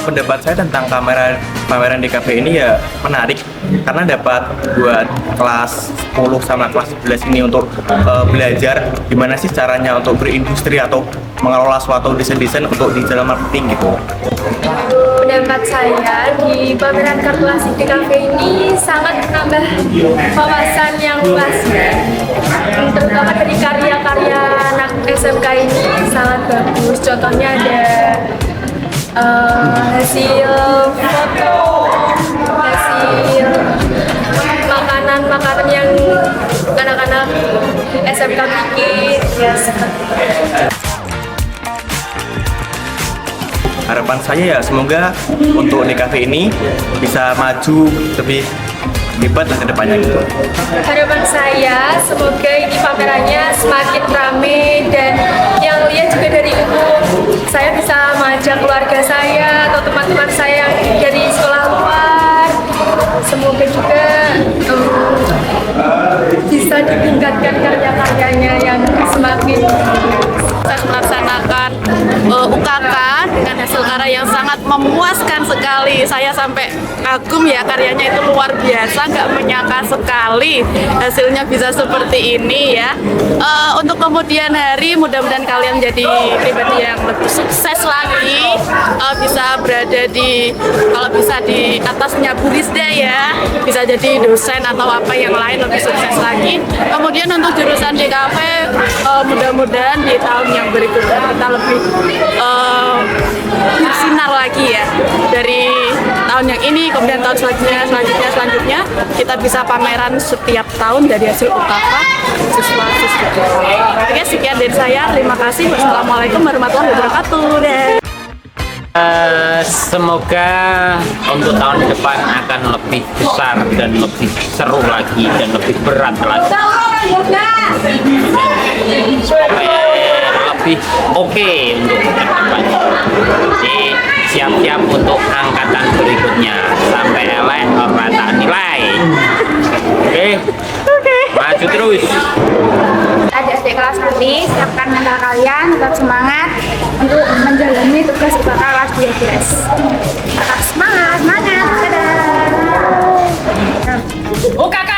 Pendapat saya tentang pameran di kafe ini ya menarik karena dapat buat kelas 10 sama kelas 11 ini untuk belajar gimana sih caranya untuk berindustri atau mengelola suatu desain-desain untuk digital marketing gitu. Pendapat saya di pameran kartu asik di kafe ini sangat menambah wawasan yang luas ya. Terutama dari karya-karya anak SMK ini sangat bagus. Contohnya ada hasil foto, hasil makanan yang anak-anak SMK bikin ya. Harapan saya ya semoga untuk di kafe ini bisa maju lebih hebat lah ke depannya gitu. Harapan saya semoga ini pamerannya semakin rame dan yang lihat juga dari umum. Saya bisa mengajak keluarga saya atau teman-teman saya yang dari sekolah luar. Semoga juga bisa ditingkatkan karya-karyanya yang semakin. Saya melaksanakan UKK dengan hasil karya yang sangat memuaskan sekali. Saya sampai kagum ya, karyanya itu luar biasa, nggak menyangka sekali hasilnya bisa seperti ini ya. Untuk kemudian hari mudah-mudahan kalian jadi pribadi yang lebih sukses lagi, bisa berada di, kalau bisa di atasnya Bu Rizda ya, bisa jadi dosen atau apa yang lain lebih sukses lagi. Kemudian untuk jurusan di kafe, mudah-mudahan di tahun yang berikutnya kita lebih bersinar lagi ya, dari tahun yang ini kemudian tahun selanjutnya kita bisa pameran setiap tahun dari hasil UKK siswa-siswa. Oke, sekian dari saya, terima kasih, wassalamualaikum warahmatullahi wabarakatuh. Semoga untuk tahun depan akan lebih besar dan lebih seru lagi dan lebih berat lagi. Semoga lebih oke untuk depan. Jadi siap-siap untuk angkatan berikutnya sampai elek rata nilai. Oke. Maju terus. Adik-adik kelas nanti siapkan mental kalian, tetap semangat untuk menjalani tugas UKK kelas 12. Tetap semangat, dadah. UKK